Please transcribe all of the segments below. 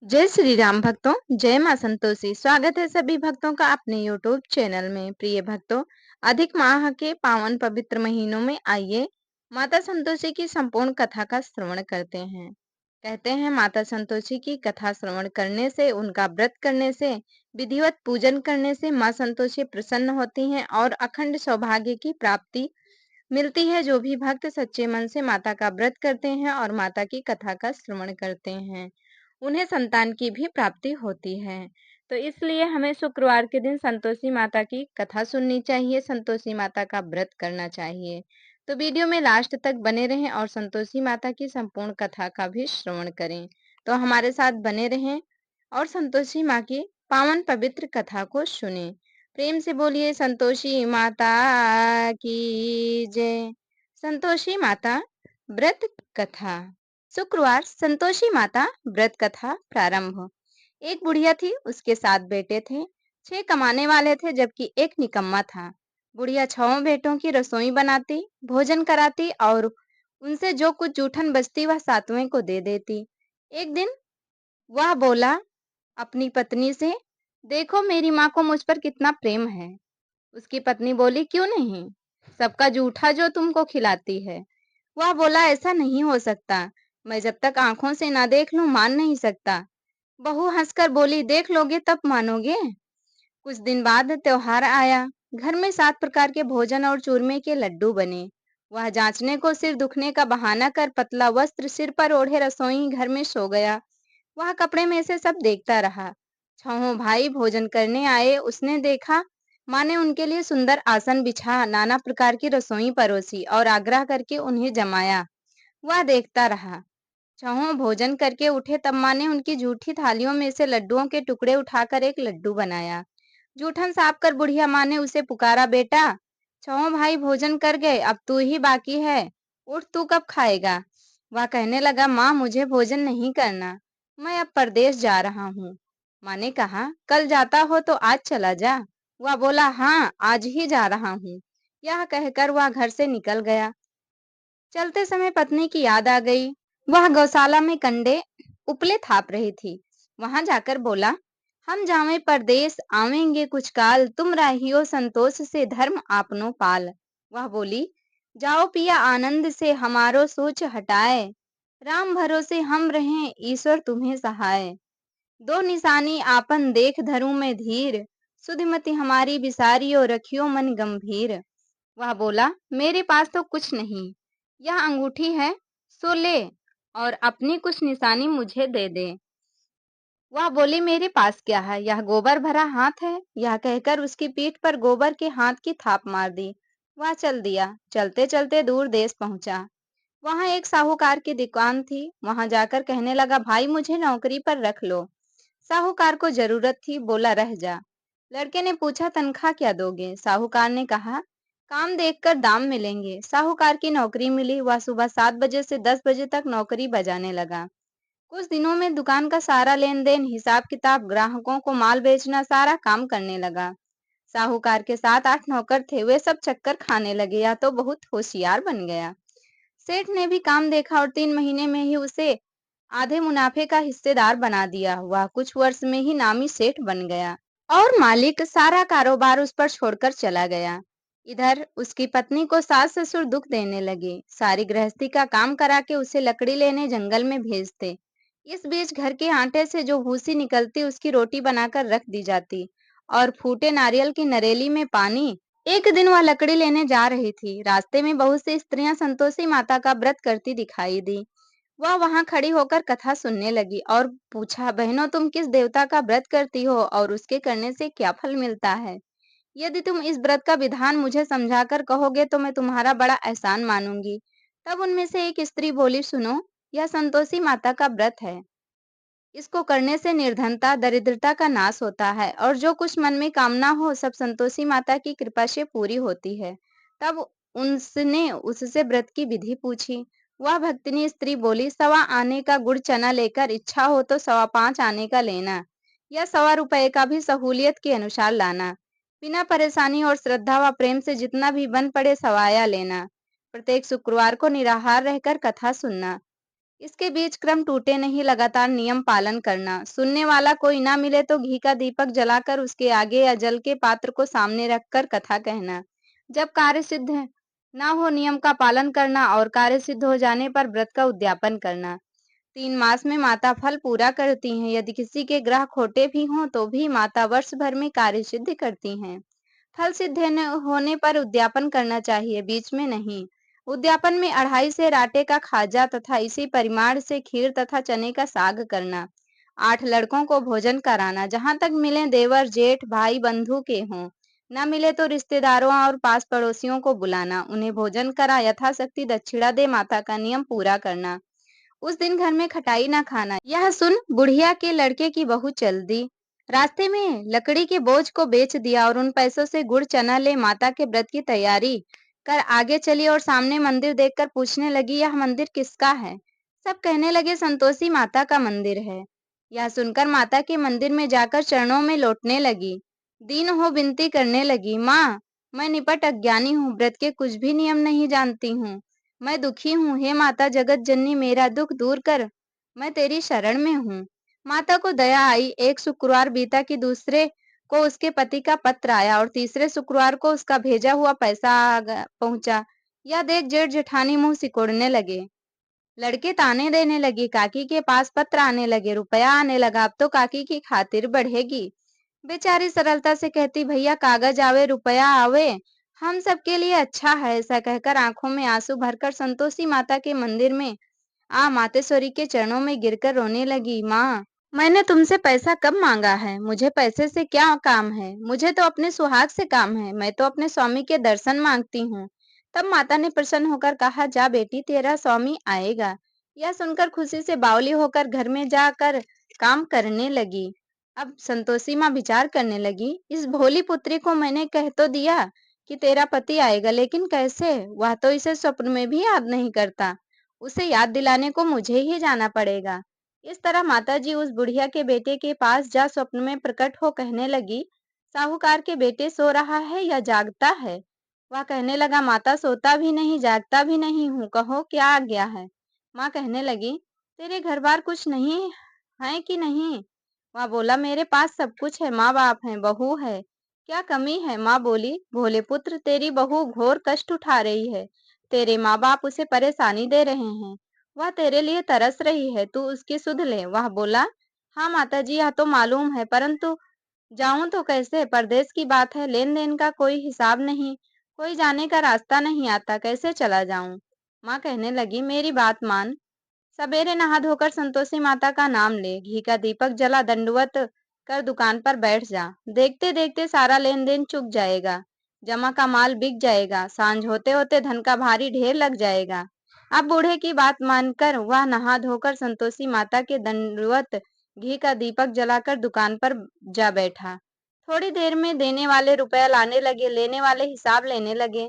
जय श्री राम भक्तों। जय मां संतोषी। स्वागत है सभी भक्तों का अपने यूट्यूब चैनल में। प्रिय भक्तों, अधिक माह के पावन पवित्र महीनों में आइए माता संतोषी की संपूर्ण कथा का श्रवण करते हैं। कहते हैं माता संतोषी की कथा श्रवण करने से, उनका व्रत करने से, विधिवत पूजन करने से मां संतोषी प्रसन्न होती हैं और अखंड सौभाग्य की प्राप्ति मिलती है। जो भी भक्त सच्चे मन से माता का व्रत करते हैं और माता की कथा का श्रवण करते हैं, उन्हें संतान की भी प्राप्ति होती है। तो इसलिए हमें शुक्रवार के दिन संतोषी माता की कथा सुननी चाहिए, संतोषी माता का व्रत करना चाहिए। तो वीडियो में लास्ट तक बने रहें और संतोषी माता की संपूर्ण कथा का भी श्रवण करें। तो हमारे साथ बने रहें और संतोषी माँ की पावन पवित्र कथा को सुने। प्रेम से बोलिए संतोषी माता की जय। संतोषी माता व्रत कथा। शुक्रवार संतोषी माता व्रत कथा प्रारंभ। एक बुढ़िया थी, उसके 7 बेटे थे। 6 कमाने वाले थे जबकि एक निकम्मा था। बुढ़िया 6 बेटों की रसोई बनाती, भोजन कराती और उनसे जो कुछ जूठन बचती वह 7वें को दे देती। एक दिन वह बोला अपनी पत्नी से, देखो मेरी माँ को मुझ पर कितना प्रेम है। उसकी पत्नी बोली, क्यों नहीं, सबका जूठा जो तुमको खिलाती है। वह बोला, ऐसा नहीं हो सकता, मैं जब तक आंखों से ना देख लूं मान नहीं सकता। बहू हंसकर बोली, देख लोगे तब मानोगे। कुछ दिन बाद त्योहार आया। घर में 7 प्रकार के भोजन और चूरमे के लड्डू बने। वह जांचने को सिर दुखने का बहाना कर पतला वस्त्र सिर पर ओढ़े रसोई घर में सो गया। वह कपड़े में से सब देखता रहा। 6 भाई भोजन करने आए। उसने देखा माँ ने उनके लिए सुंदर आसन बिछा, नाना प्रकार की रसोई परोसी और आग्रह करके उन्हें जमाया। वह देखता रहा। 6 भोजन करके उठे तब माँ ने उनकी जूठी थालियों में से लड्डुओं के टुकड़े उठाकर एक लड्डू बनाया। जूठन साफ कर बुढ़िया माँ ने उसे पुकारा, बेटा 6 भाई भोजन कर गए, अब तू ही बाकी है, उठ तू कब खाएगा। वह कहने लगा, माँ मुझे भोजन नहीं करना, मैं अब परदेश जा रहा हूँ। माँ ने कहा, कल जाता हो तो आज चला जा। वह बोला, हाँ आज ही जा रहा हूँ। यह कहकर वह घर से निकल गया। चलते समय पत्नी की याद आ गई। वह गौशाला में कंडे उपले थाप रही थी। वहां जाकर बोला, हम जावे परदेस आवेंगे कुछ काल, तुम रहियो संतोष से धर्म आपनो पाल। वह बोली, जाओ पिया आनंद से हमारो सोच हटाए, राम भरोसे हम रहें ईश्वर तुम्हें सहाय। दो निशानी आपन देख धरूं मैं धीर, सुधिमति हमारी बिसारियो रखियो मन गंभीर। वह बोला, मेरे पास तो कुछ नहीं, यह अंगूठी है, सो ले और अपनी कुछ निशानी मुझे दे दे। वह बोली, मेरे पास क्या है, यह गोबर भरा हाथ है। यह कहकर उसकी पीठ पर गोबर के हाथ की थाप मार दी। वह चल दिया। चलते चलते दूर देश पहुंचा। वहां एक साहूकार की दुकान थी। वहां जाकर कहने लगा, भाई मुझे नौकरी पर रख लो। साहूकार को जरूरत थी, बोला रह जा। लड़के ने पूछा, तनख्वाह क्या दोगे। साहूकार ने कहा, काम देखकर दाम मिलेंगे। साहूकार की नौकरी मिली। वह सुबह 7 बजे से 10 बजे तक नौकरी बजाने लगा। कुछ दिनों में दुकान का सारा लेन देन, हिसाब किताब, ग्राहकों को माल बेचना, सारा काम करने लगा। साहूकार के 7-8 नौकर थे, वे सब चक्कर खाने लगे, या तो बहुत होशियार बन गया। सेठ ने भी काम देखा और 3 महीने में ही उसे आधे मुनाफे का हिस्सेदार बना दिया। वह कुछ वर्ष में ही नामी सेठ बन गया और मालिक सारा कारोबार उस पर छोड़कर चला गया। इधर उसकी पत्नी को सास ससुर दुख देने लगे। सारी गृहस्थी का काम करा के उसे लकड़ी लेने जंगल में भेजते। इस बीच घर के आटे से जो भूसी निकलती उसकी रोटी बनाकर रख दी जाती और फूटे नारियल की नरेली में पानी। एक दिन वह लकड़ी लेने जा रही थी। रास्ते में बहुत सी स्त्रियां संतोषी माता का व्रत करती दिखाई दी। वह वहां खड़ी होकर कथा सुनने लगी और पूछा, बहनों तुम किस देवता का व्रत करती हो और उसके करने से क्या फल मिलता है। यदि तुम इस व्रत का विधान मुझे समझाकर कहोगे तो मैं तुम्हारा बड़ा एहसान मानूंगी। तब उनमें से एक स्त्री बोली, सुनो, यह संतोषी माता का व्रत है। इसको करने से निर्धनता दरिद्रता का नाश होता है और जो कुछ मन में कामना हो सब संतोषी माता की कृपा से पूरी होती है। तब उसने उससे व्रत की विधि पूछी। वह भक्तिनी स्त्री बोली, 1.25 आने का गुड़ चना लेकर, इच्छा हो तो 5.25 आने का लेना, या 1.25 रुपए का भी सहूलियत के अनुसार लाना। बिना परेशानी और श्रद्धा व प्रेम से जितना भी बन पड़े सवाया लेना। प्रत्येक शुक्रवार को निराहार रहकर कथा सुनना। इसके बीच क्रम टूटे नहीं, लगातार नियम पालन करना। सुनने वाला कोई ना मिले तो घी का दीपक जलाकर उसके आगे या जल के पात्र को सामने रखकर कथा कहना। जब कार्य सिद्ध ना हो, नियम का पालन करना और कार्य सिद्ध हो जाने पर व्रत का उद्यापन करना। 3 मास में माता फल पूरा करती हैं। यदि किसी के ग्रह खोटे भी हों तो भी माता वर्ष भर में कार्य सिद्ध करती हैं। फल सिद्ध होने पर उद्यापन करना चाहिए, बीच में नहीं। उद्यापन में 2.5 सेर आटे का खाजा तथा इसी परिमाण से खीर तथा चने का साग करना। 8 लड़कों को भोजन कराना। जहां तक मिले देवर जेठ भाई बंधु के हों, न मिले तो रिश्तेदारों और पास पड़ोसियों को बुलाना, उन्हें भोजन करा यथाशक्ति दक्षिणा दे माता का नियम पूरा करना। उस दिन घर में खटाई ना खाना। यह सुन बुढ़िया के लड़के की बहू चल दी। रास्ते में लकड़ी के बोझ को बेच दिया और उन पैसों से गुड़ चना ले माता के व्रत की तैयारी कर आगे चली और सामने मंदिर देखकर पूछने लगी, यह मंदिर किसका है? सब कहने लगे, संतोषी माता का मंदिर है। यह सुनकर माता के मंदिर में जाकर चरणों में लौटने लगी। दीन हो विनती करने लगी, माँ मैं निपट अज्ञानी हूँ, व्रत के कुछ भी नियम नहीं जानती हूँ। मैं दुखी हूँ, हे माता जगत जननी मेरा दुख दूर कर, मैं तेरी शरण में हूँ। माता को दया आई। एक शुक्रवार बीता कि दूसरे को उसके पति का पत्र आया और तीसरे शुक्रवार को उसका भेजा हुआ पैसा पहुंचा। यह देख जेठ जेठानी मुंह सिकोड़ने लगे। लड़के ताने देने लगे, काकी के पास पत्र आने लगे, रुपया आने लगा, अब तो काकी की खातिर बढ़ेगी। बेचारी सरलता से कहती, भैया कागज आवे रुपया आवे, हम सबके लिए अच्छा है। ऐसा कहकर आंखों में आंसू भरकर संतोषी माता के मंदिर में मातेश्वरी के चरणों में गिरकर रोने लगी। माँ मैंने तुमसे पैसा कब मांगा है? मुझे पैसे से क्या काम है? मुझे तो अपने सुहाग से काम है। मैं तो अपने स्वामी के दर्शन मांगती हूँ। तब माता ने प्रसन्न होकर कहा, जा बेटी तेरा स्वामी आएगा। यह सुनकर खुशी से बावली होकर घर में जाकर काम करने लगी। अब संतोषी माँ विचार करने लगी, इस भोली पुत्री को मैंने कह तो दिया कि तेरा पति आएगा, लेकिन कैसे? वह तो इसे स्वप्न में भी याद नहीं करता। उसे याद दिलाने को मुझे ही जाना पड़ेगा। इस तरह माताजी उस बुढ़िया के बेटे के पास जा स्वप्न में प्रकट हो कहने लगी, साहूकार के बेटे सो रहा है या जागता है? वह कहने लगा, माता सोता भी नहीं जागता भी नहीं हूँ, कहो क्या आज्ञा है? माँ कहने लगी, तेरे घर बार कुछ नहीं है कि नहीं? वह बोला, मेरे पास सब कुछ है, माँ बाप है, बहू है, क्या कमी है? माँ बोली, भोले पुत्र तेरी बहू घोर कष्ट उठा रही है, तेरे माँ बाप उसे परेशानी दे रहे हैं, वह तेरे लिए तरस रही है, तू उसकी सुध ले। वह बोला, हाँ माता जी यह तो मालूम है, परंतु जाऊं तो कैसे? परदेश की बात है, लेन देन का कोई हिसाब नहीं, कोई जाने का रास्ता नहीं आता, कैसे चला जाऊं? माँ कहने लगी, मेरी बात मान, सवेरे नहा धोकर संतोषी माता का नाम ले, घी का दीपक जला, दंडवत कर दुकान पर बैठ जा। देखते देखते सारा लेन देन चुक जाएगा, जमा का माल बिक जाएगा, सांझ होते होते धन का भारी ढेर लग जाएगा। अब बूढ़े की बात मानकर वह नहा धोकर संतोषी माता के दंडवत घी का दीपक जलाकर दुकान पर जा बैठा। थोड़ी देर में देने वाले रुपया लाने लगे, लेने वाले हिसाब लेने लगे।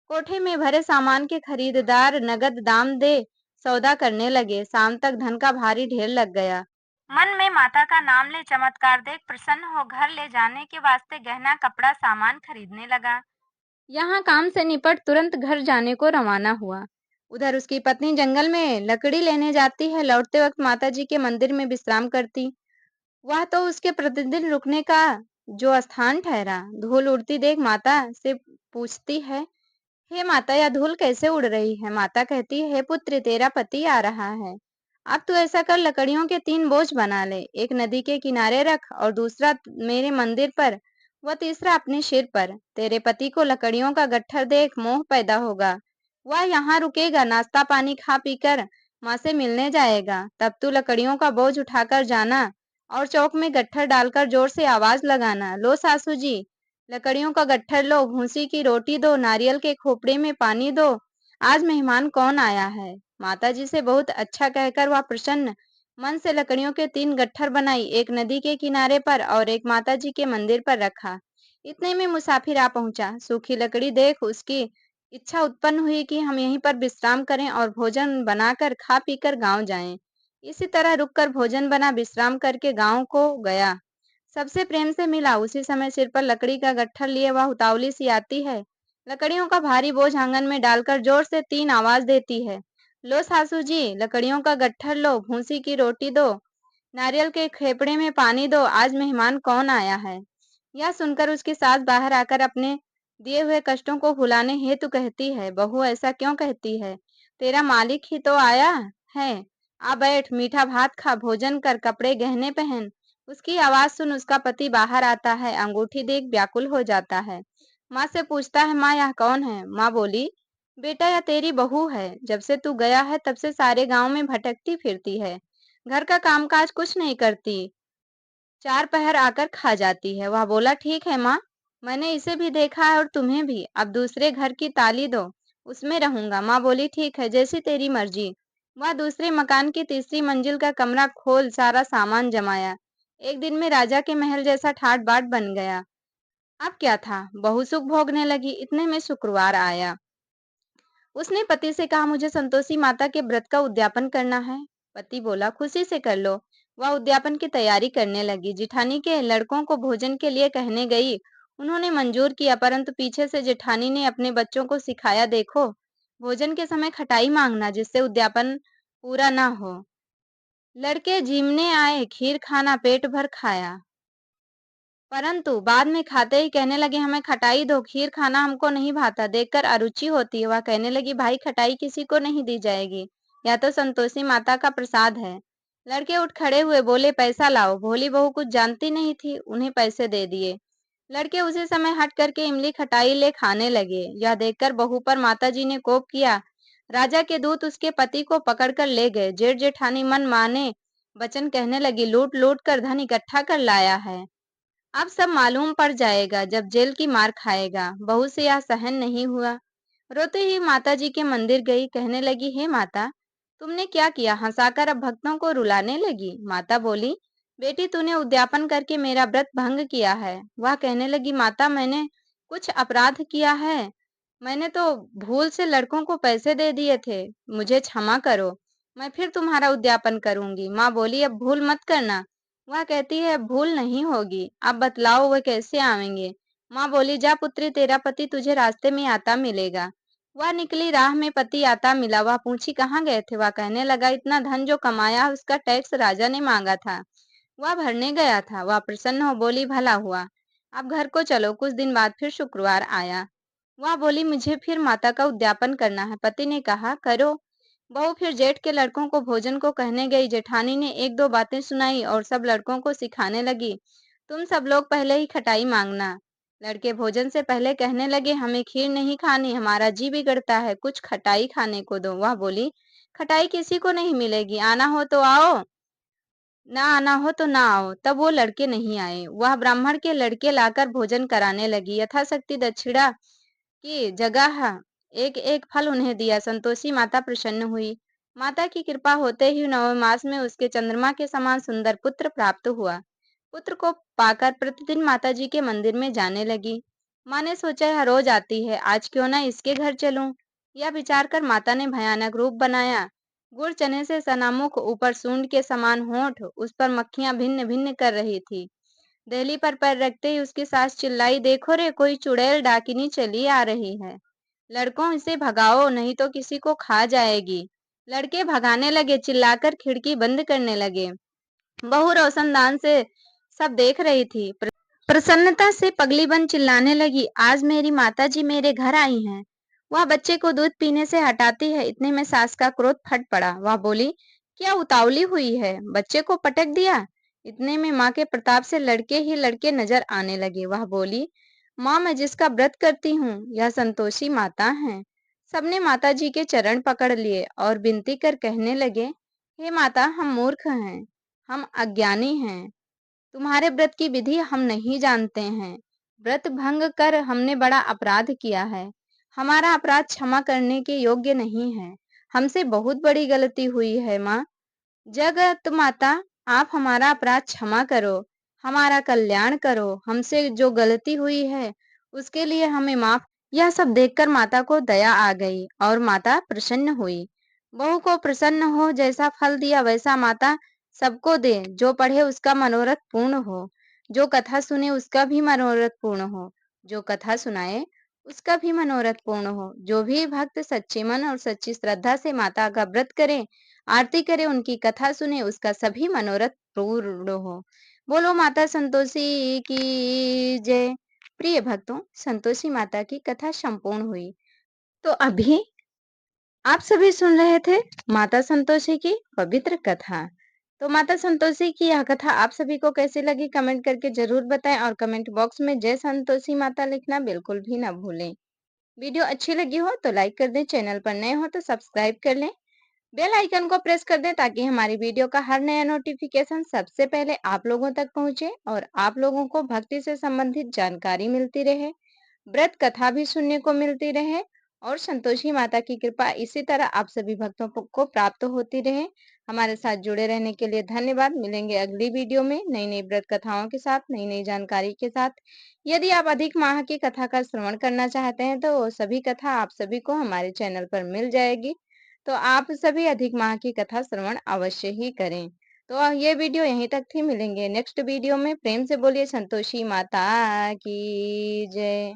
कोठे में भरे सामान के खरीदार नगद दाम दे सौदा करने लगे। शाम तक धन का भारी ढेर लग गया। मन में माता का नाम ले चमत्कार देख प्रसन्न हो घर ले जाने के वास्ते गहना कपड़ा सामान खरीदने लगा। यहाँ काम से निपट तुरंत घर जाने को रवाना हुआ। उधर उसकी पत्नी जंगल में लकड़ी लेने जाती है, लौटते वक्त माता जी के मंदिर में विश्राम करती। वह तो उसके प्रतिदिन रुकने का जो स्थान ठहरा। धूल उड़ती देख माता से पूछती है, हे माता यह धूल कैसे उड़ रही है? माता कहती है, हे पुत्र तेरा पति आ रहा है। अब तू ऐसा कर, लकड़ियों के 3 बोझ बना ले, एक नदी के किनारे रख और दूसरा मेरे मंदिर पर व तीसरा अपने सिर पर। तेरे पति को लकड़ियों का गट्ठर देख मोह पैदा होगा, वह यहाँ रुकेगा, नाश्ता पानी खा पीकर माँ से मिलने जाएगा। तब तू लकड़ियों का बोझ उठाकर जाना और चौक में गट्ठर डालकर जोर से आवाज लगाना, लो सासू जी लकड़ियों का गट्ठर लो, भूसी की रोटी दो, नारियल के खोपड़े में पानी दो, आज मेहमान कौन आया है? माता जी से बहुत अच्छा कहकर वह प्रसन्न मन से लकड़ियों के 3 गट्ठर बनाई, एक नदी के किनारे पर और एक माता जी के मंदिर पर रखा। इतने में मुसाफिर आ पहुंचा। सूखी लकड़ी देख उसकी इच्छा उत्पन्न हुई कि हम यहीं पर विश्राम करें और भोजन बनाकर खा पीकर गांव जाएं। इसी तरह रुककर भोजन बना विश्राम करके गांव को गया। सबसे प्रेम से मिला। उसी समय सिर पर लकड़ी का गट्ठर लिए वह उतावली सी आती है, लकड़ियों का भारी बोझ आंगन में डालकर जोर से 3 आवाज देती है, लो सासू जी, लकड़ियों का गट्ठर लो, भूसी की रोटी दो, नारियल के खेपड़े में पानी दो, आज मेहमान कौन आया है। यह सुनकर उसकी सास बाहर आकर अपने दिए हुए कष्टों को भुलाने हेतु कहती है, बहू ऐसा क्यों कहती है, तेरा मालिक ही तो आया है। आ बैठ, मीठा भात खा, भोजन कर, कपड़े गहने पहन। उसकी आवाज सुन उसका पति बाहर आता है, अंगूठी देख व्याकुल हो जाता है। माँ से पूछता है, माँ यह कौन है। माँ बोली, बेटा यह तेरी बहू है, जब से तू गया है तब से सारे गांव में भटकती फिरती है, घर का कामकाज कुछ नहीं करती, चार पहर आकर खा जाती है। वह बोला, ठीक है माँ, मैंने इसे भी देखा है और तुम्हें भी, अब दूसरे घर की ताली दो, उसमें रहूंगा। माँ बोली, ठीक है, जैसी तेरी मर्जी। वह दूसरे मकान की तीसरी मंजिल का कमरा खोल सारा सामान जमाया। एक दिन में राजा के महल जैसा ठाट बाट बन गया। अब क्या था, बहू सुख भोगने लगी। इतने में शुक्रवार आया। उसने पति से कहा, मुझे संतोषी माता के व्रत का उद्यापन करना है। पति बोला, खुशी से कर लो। वह उद्यापन की तैयारी करने लगी। जिठानी के लड़कों को भोजन के लिए कहने गई। उन्होंने मंजूर किया, परंतु पीछे से जेठानी ने अपने बच्चों को सिखाया, देखो भोजन के समय खटाई मांगना, जिससे उद्यापन पूरा ना हो। लड़के झिमने आए, खीर खाना पेट भर खाया, परंतु बाद में खाते ही कहने लगे, हमें खटाई दो, खीर खाना हमको नहीं भाता, देखकर अरुचि होती है। वह कहने लगी, भाई खटाई किसी को नहीं दी जाएगी, यह तो संतोषी माता का प्रसाद है। लड़के उठ खड़े हुए, बोले, पैसा लाओ। भोली बहू कुछ जानती नहीं थी, उन्हें पैसे दे दिए। लड़के उसी समय हट करके इमली खटाई ले खाने लगे। यह देखकर बहू पर माताजी ने कोप किया। राजा के दूत उसके पति को पकड़कर ले गए। जेठ जेठानी मन माने वचन कहने लगी, लूट लूट कर धन इकट्ठा कर लाया है, अब सब मालूम पड़ जाएगा जब जेल की मार खाएगा। बहू से यह सहन नहीं हुआ। रोते ही माता जी के मंदिर गई, कहने लगी, हे माता, तुमने क्या किया, हंसाकर अब भक्तों को रुलाने लगी। माता बोली, बेटी तूने उद्यापन करके मेरा व्रत भंग किया है। वह कहने लगी, माता मैंने कुछ अपराध किया है, मैंने तो भूल से लड़कों को पैसे दे दिए थे, मुझे क्षमा करो, मैं फिर तुम्हारा उद्यापन करूंगी। माँ बोली, अब भूल मत करना। वह कहती है, भूल नहीं होगी, अब बतलाओ वह कैसे आवेंगे। माँ बोली, जा पुत्री, तेरा पति तुझे रास्ते में आता मिलेगा। वह निकली, राह में पति आता मिला। वह पूछी, कहाँ गए थे। वह कहने लगा, इतना धन जो कमाया उसका टैक्स राजा ने मांगा था, वह भरने गया था। वह प्रसन्न हो बोली, भला हुआ, अब घर को चलो। कुछ दिन बाद फिर शुक्रवार आया। वह बोली, मुझे फिर माता का उद्यापन करना है। पति ने कहा, करो। बहू फिर जेठ के लड़कों को भोजन को कहने गई। जेठानी ने एक दो बातें सुनाई और सब लड़कों को सिखाने लगी, तुम सब लोग पहले ही खटाई मांगना। लड़के भोजन से पहले कहने लगे, हमें खीर नहीं खानी, हमारा जी बिगड़ता है, कुछ खटाई खाने को दो। वह बोली, खटाई किसी को नहीं मिलेगी, आना हो तो आओ, ना आना हो तो ना आओ। तब वो लड़के नहीं आए। वह ब्राह्मण के लड़के लाकर भोजन कराने लगी। यथाशक्ति दक्षिणा की जगह एक एक फल उन्हें दिया। संतोषी माता प्रसन्न हुई। माता की कृपा होते ही 9वें मास में उसके चंद्रमा के समान सुंदर पुत्र प्राप्त हुआ। पुत्र को पाकर प्रतिदिन माता जी के मंदिर में जाने लगी। माँ ने सोचा, यह रोज आती है, आज क्यों ना इसके घर चलूं। यह विचार कर माता ने भयानक रूप बनाया। गुड़ चने से सनामुख, ऊपर सूंड के समान होंठ, उस पर मक्खियां भिन्न भिन्न कर रही थी। दहली पर पैर रखते ही उसकी सास चिल्लाई, देखो रे, कोई चुड़ैल डाकिनी चली आ रही है, लड़कों इसे भगाओ नहीं तो किसी को खा जाएगी। लड़के भगाने लगे, चिल्लाकर खिड़की बंद करने लगे। बहू रोशनदान से सब देख रही थी। प्रसन्नता से पगली बन चिल्लाने लगी, आज मेरी माताजी मेरे घर आई हैं। वह बच्चे को दूध पीने से हटाती है। इतने में सास का क्रोध फट पड़ा। वह बोली, क्या उतावली हुई है, बच्चे को पटक दिया। इतने में माँ के प्रताप से लड़के ही लड़के नजर आने लगे। वह बोली, माँ मैं जिसका व्रत करती हूँ यह संतोषी माता है। सबने माता जी के चरण पकड़ लिए और विनती कर कहने लगे, हे माता, हम मूर्ख हैं, हम अज्ञानी हैं, तुम्हारे व्रत की विधि हम नहीं जानते हैं। व्रत भंग कर हमने बड़ा अपराध किया है। हमारा अपराध क्षमा करने के योग्य नहीं है। हमसे बहुत बड़ी गलती हुई है माँ। जगत माता, आप हमारा अपराध क्षमा करो, हमारा कल्याण करो। हमसे जो गलती हुई है उसके लिए हमें माफ। यह सब देखकर माता को दया आ गई और माता प्रसन्न हुई। बहू को प्रसन्न हो, जैसा फल दिया वैसा माता सबको दे। जो पढ़े उसका मनोरथ पूर्ण हो, जो कथा सुने उसका भी मनोरथ पूर्ण हो, जो कथा सुनाए उसका भी मनोरथ पूर्ण हो। जो भी भक्त सच्चे मन और सच्ची श्रद्धा से माता का व्रत करे, आरती करे, उनकी कथा सुने, उसका सभी मनोरथ पूर्ण हो। बोलो माता संतोषी की जय। प्रिय भक्तों, संतोषी माता की कथा संपूर्ण हुई। तो अभी आप सभी सुन रहे थे माता संतोषी की पवित्र कथा। तो माता संतोषी की यह कथा आप सभी को कैसी लगी कमेंट करके जरूर बताएं और कमेंट बॉक्स में जय संतोषी माता लिखना बिल्कुल भी ना भूलें। वीडियो अच्छी लगी हो तो लाइक कर दें, चैनल पर नए हो तो सब्सक्राइब कर लें, बेल आइकन को प्रेस कर दें ताकि हमारी वीडियो का हर नया नोटिफिकेशन सबसे पहले आप लोगों तक पहुंचे और आप लोगों को भक्ति से संबंधित जानकारी मिलती रहे, व्रत कथा भी सुनने को मिलती रहे और संतोषी माता की कृपा इसी तरह आप सभी भक्तों को प्राप्त होती रहे। हमारे साथ जुड़े रहने के लिए धन्यवाद। मिलेंगे अगली वीडियो में नई नई व्रत कथाओं के साथ, नई नई जानकारी के साथ। यदि आप अधिक माह की कथा का श्रवण करना चाहते हैं तो वो सभी कथा आप सभी को हमारे चैनल पर मिल जाएगी। तो आप सभी अधिक माह की कथा श्रवण अवश्य ही करें। तो ये वीडियो यहीं तक थी। मिलेंगे नेक्स्ट वीडियो में। प्रेम से बोलिए संतोषी माता की जय।